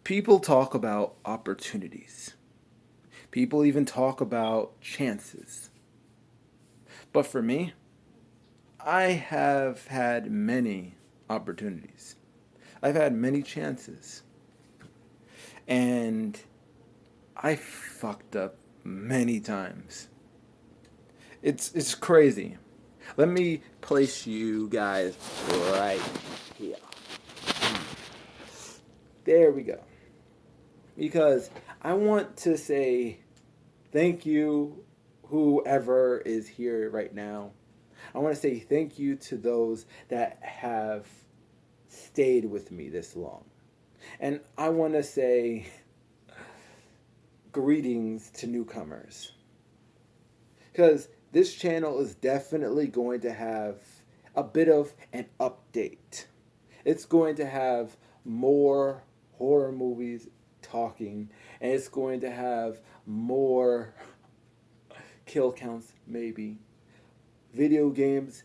People talk about opportunities. People even talk about chances. But for me, I have had many opportunities. I've had many chances. And I fucked up many times. It's crazy. Let me place you guys right here. There we go. Because I want to say thank you, whoever is here right now. I want to say thank you to those that have stayed with me this long. And I want to say greetings to newcomers. Because this channel is definitely going to have a bit of an update. It's going to have more horror movies talking, and it's going to have more kill counts, maybe. Video games,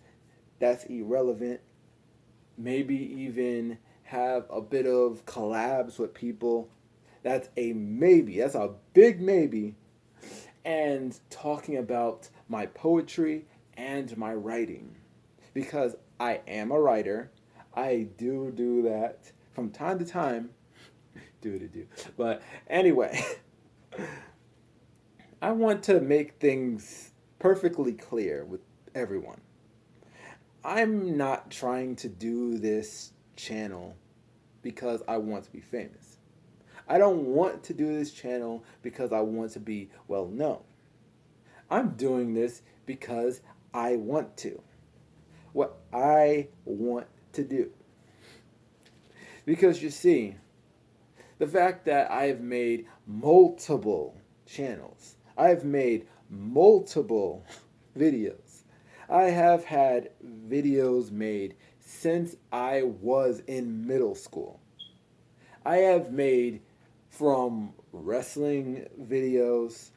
that's irrelevant. Maybe even have a bit of collabs with people. That's a maybe. That's a big maybe. And talking about my poetry and my writing. Because I am a writer. I do that from time to time. Do. But anyway, I want to make things perfectly clear with everyone. I'm not trying to do this channel because I want to be famous. I don't want to do this channel because I want to be well known. I'm doing this because I want to. What I want to do. Because you see, the fact that I've made multiple channels, I've made multiple videos, I have had videos made since I was in middle school. I have made from wrestling videos,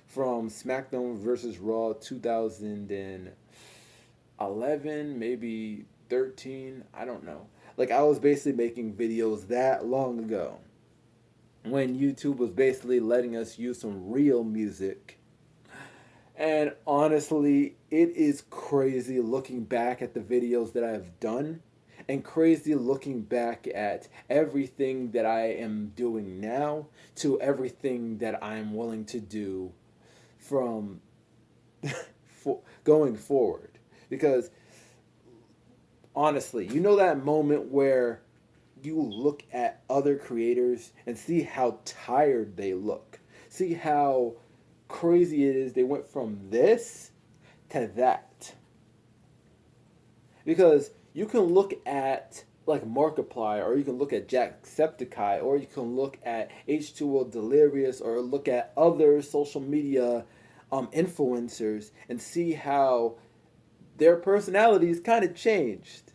from SmackDown versus Raw 2011, maybe 13, I don't know. Like, I was basically making videos that long ago when YouTube was basically letting us use some real music. And honestly, it is crazy looking back at the videos that I've done and crazy looking back at everything that I am doing now to everything that I'm willing to do from going forward. Because honestly, you know that moment where you look at other creators and see how tired they look. See how crazy it is they went from this to that. Because you can look at like Markiplier, or you can look at Jacksepticeye, or you can look at H2O Delirious, or look at other social media influencers and see how their personalities kind of changed,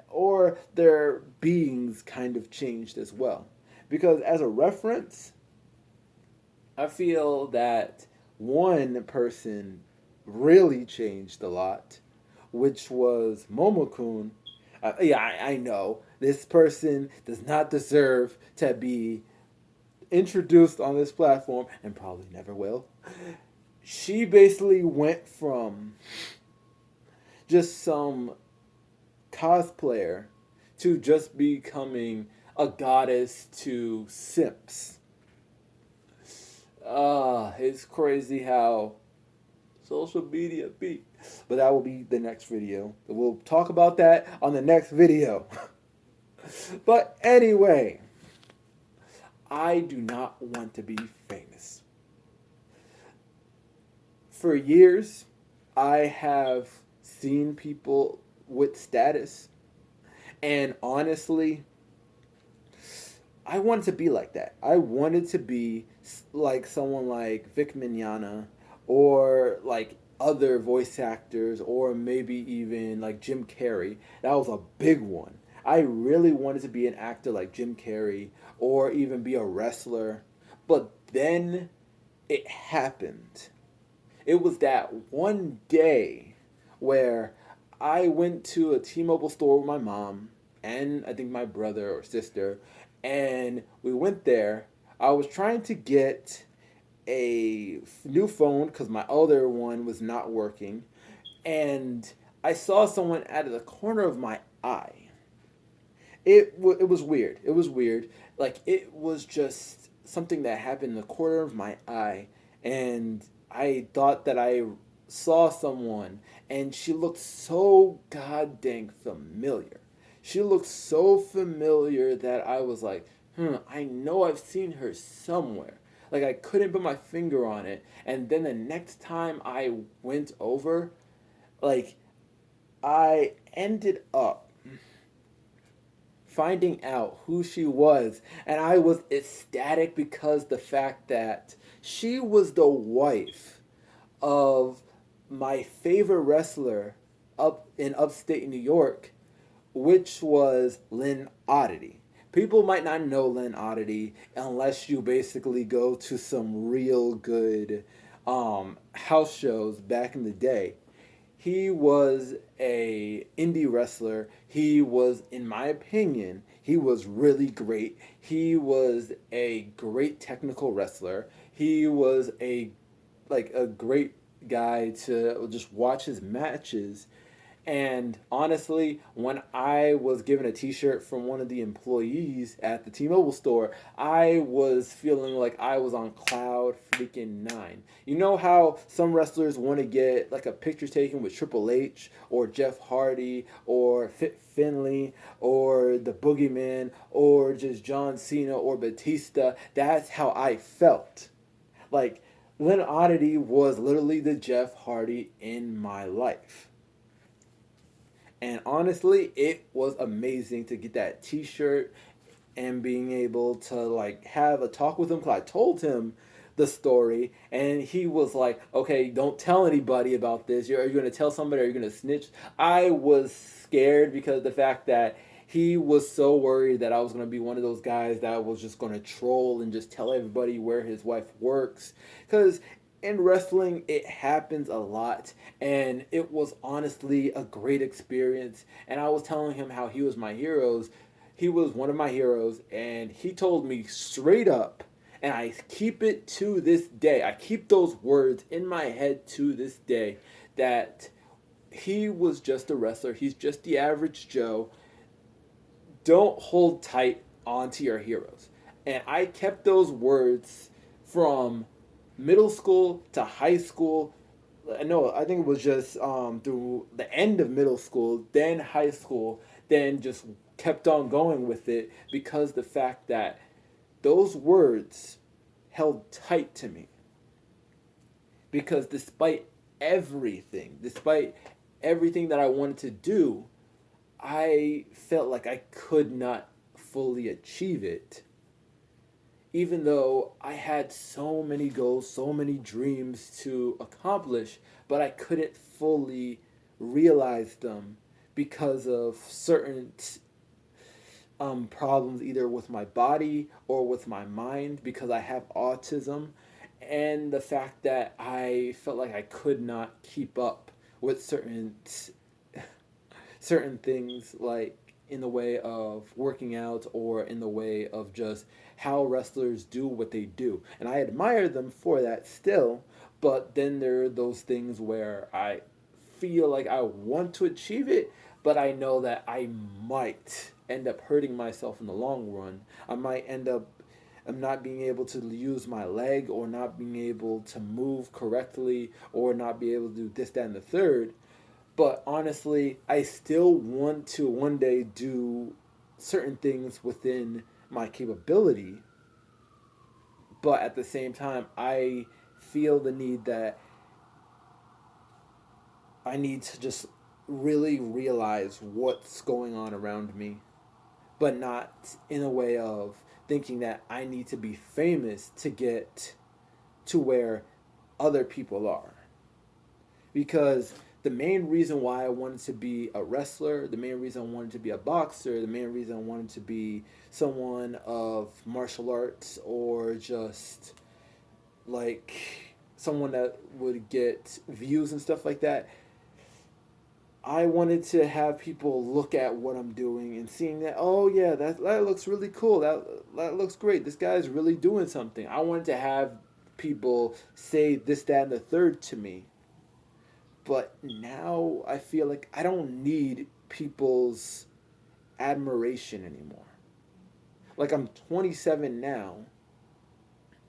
or their beings kind of changed as well. Because as a reference, I feel that one person really changed a lot, which was Momokun. Yeah, I know this person does not deserve to be introduced on this platform and probably never will. She basically went from just some cosplayer to just becoming a goddess to simps. It's crazy how social media be. But that will be the next video. We'll talk about that on the next video. But anyway, I do not want to be famous. For years, I have seen people with status, and honestly, I wanted to be like that. I wanted to be like someone like Vic Mignogna, or like other voice actors, or maybe even like Jim Carrey. That was a big one. I really wanted to be an actor like Jim Carrey, or even be a wrestler. But then it happened. It was that one day where I went to a T-Mobile store with my mom and I think my brother or sister, and we went there. I was trying to get a new phone because my other one was not working, and I saw someone out of the corner of my eye. It was weird. It was weird. Like it was just something that happened in the corner of my eye, and I thought that I saw someone, and she looked so god dang familiar. She looked so familiar that I was like, I know I've seen her somewhere. Like I couldn't put my finger on it. And then the next time I went over, like I ended up finding out who she was, and I was ecstatic because the fact that she was the wife of my favorite wrestler up in upstate New York, which was Lynn Oddity. People might not know Lynn Oddity unless you basically go to some real good house shows back in the day. He was a indie wrestler. He was, in my opinion, he was really great. He was a great technical wrestler. He was a great guy to just watch his matches. And honestly, when I was given a T-shirt from one of the employees at the T-Mobile store, I was feeling like I was on cloud freaking nine. You know how some wrestlers want to get like a picture taken with Triple H or Jeff Hardy or Fit Finley or the Boogeyman or just John Cena or Batista? That's how I felt. Like Lynn Oddity was literally the Jeff Hardy in my life. And honestly, it was amazing to get that T-shirt and being able to like have a talk with him. Cause I told him the story, and he was like, "Okay, don't tell anybody about this. Are you gonna tell somebody? Are you gonna snitch?" I was scared because of the fact that he was so worried that I was gonna be one of those guys that was just gonna troll and just tell everybody where his wife works. Cause in wrestling, it happens a lot, and it was honestly a great experience. And I was telling him how he was my heroes. He was one of my heroes, and he told me straight up, and I keep it to this day. I keep those words in my head to this day that he was just a wrestler. He's just the average Joe. Don't hold tight onto your heroes. And I kept those words from middle school to high school. I think it was just through the end of middle school, then high school, then just kept on going with it because the fact that those words held tight to me. Because despite everything that I wanted to do, I felt like I could not fully achieve it, even though I had so many goals, so many dreams to accomplish, but I couldn't fully realize them because of certain problems, either with my body or with my mind, because I have autism, and the fact that I felt like I could not keep up with certain things, like in the way of working out or in the way of just how wrestlers do what they do. And I admire them for that still, but then there are those things where I feel like I want to achieve it, but I know that I might end up hurting myself in the long run. I might end up not being able to use my leg or not being able to move correctly or not be able to do this, that, and the third. But honestly, I still want to one day do certain things within my capability. But at the same time, I feel the need that I need to just really realize what's going on around me, but not in a way of thinking that I need to be famous to get to where other people are. Because the main reason why I wanted to be a wrestler, the main reason I wanted to be a boxer, the main reason I wanted to be someone of martial arts or just like someone that would get views and stuff like that, I wanted to have people look at what I'm doing and seeing that, oh yeah, that looks really cool. That looks great. This guy's really doing something. I wanted to have people say this, that, and the third to me. But now I feel like I don't need people's admiration anymore. Like I'm 27 now,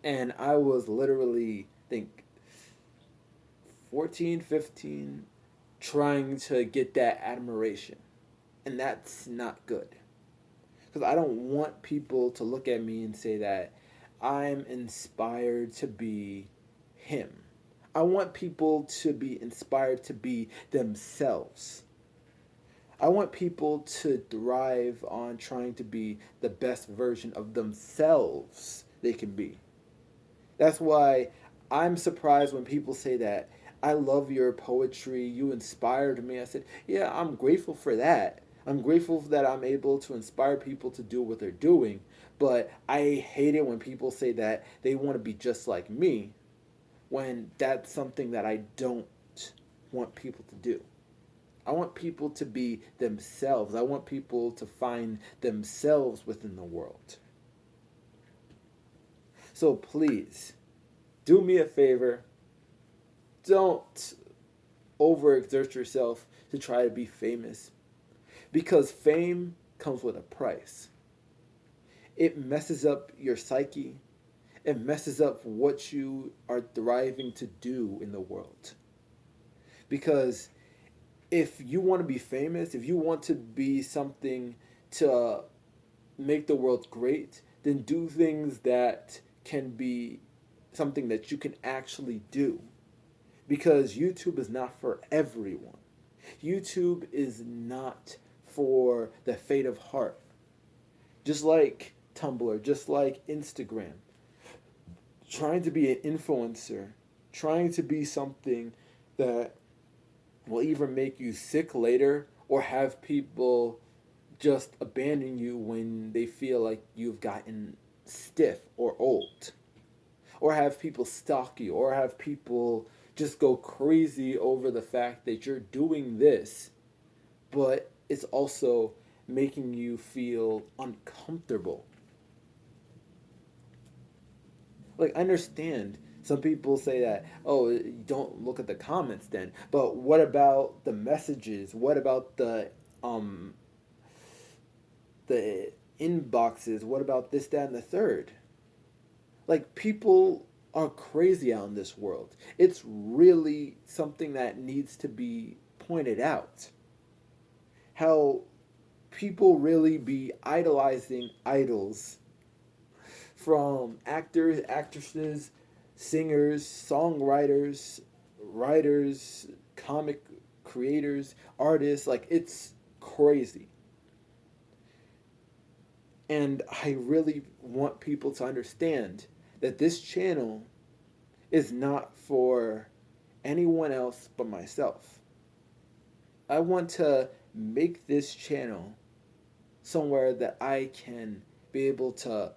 and I was literally, think 14, 15, trying to get that admiration. And that's not good. Because I don't want people to look at me and say that I'm inspired to be him. I want people to be inspired to be themselves. I want people to thrive on trying to be the best version of themselves they can be. That's why I'm surprised when people say that I love your poetry, you inspired me. I said, yeah, I'm grateful for that. I'm grateful that I'm able to inspire people to do what they're doing, but I hate it when people say that they want to be just like me when that's something that I don't want people to do. I want people to be themselves. I want people to find themselves within the world. So please, do me a favor. Don't overexert yourself to try to be famous because fame comes with a price. It messes up your psyche. It messes up what you are thriving to do in the world. Because if you want to be famous, if you want to be something to make the world great, then do things that can be something that you can actually do. Because YouTube is not for everyone. YouTube is not for the faint of heart. Just like Tumblr, just like Instagram. Trying to be an influencer, trying to be something that will either make you sick later or have people just abandon you when they feel like you've gotten stiff or old. Or have people stalk you, or have people just go crazy over the fact that you're doing this, but it's also making you feel uncomfortable. Like, I understand some people say that, oh, don't look at the comments then, but what about the messages? What about um the inboxes? What about this, that, and the third? Like, people are crazy out in this world. It's really something that needs to be pointed out. How people really be idolizing idols, from actors, actresses, singers, songwriters, writers, comic creators, artists. Like, it's crazy. And I really want people to understand that this channel is not for anyone else but myself. I want to make this channel somewhere that I can be able to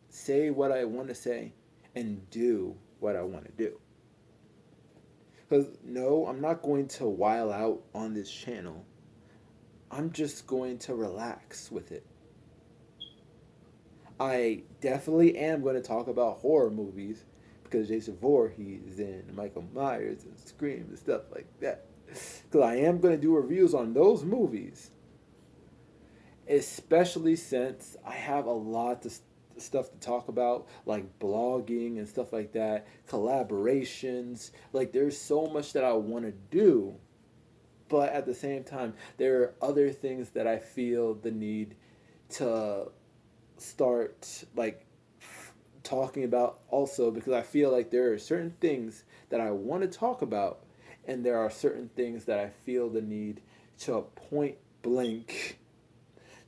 say what I want to say and do what I want to do. Because no, I'm not going to while out on this channel. I'm just going to relax with it. I definitely am going to talk about horror movies because Jason Voorhees and Michael Myers and Scream and stuff like that. Because I am going to do reviews on those movies, especially since I have a lot of stuff to talk about, like blogging and stuff like that, collaborations. Like, there's so much that I want to do, but at the same time, there are other things that I feel the need to start, like, talking about also, because I feel like there are certain things that I want to talk about, and there are certain things that I feel the need to point blank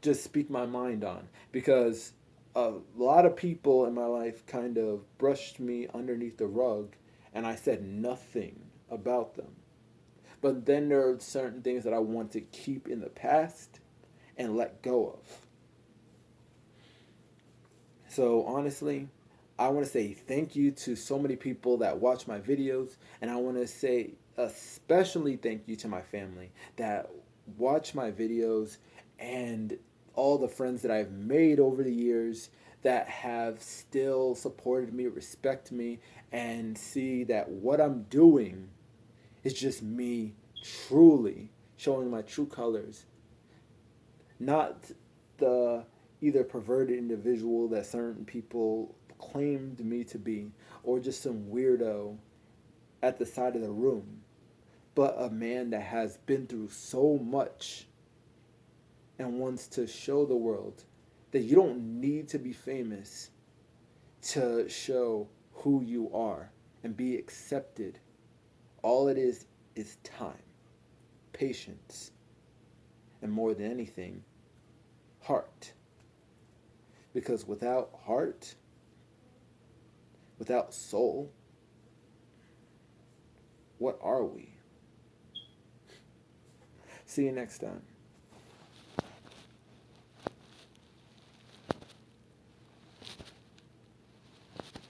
just speak my mind on, because a lot of people in my life kind of brushed me underneath the rug and I said nothing about them. But then there are certain things that I want to keep in the past and let go of. So honestly, I want to say thank you to so many people that watch my videos, and I want to say especially thank you to my family that watch my videos, and all the friends that I've made over the years that have still supported me, respect me, and see that what I'm doing is just me truly showing my true colors, not the either perverted individual that certain people claimed me to be, or just some weirdo at the side of the room, but a man that has been through so much and wants to show the world that you don't need to be famous to show who you are and be accepted. All it is time, patience, and more than anything, heart. Because without heart, without soul, what are we? See you next time.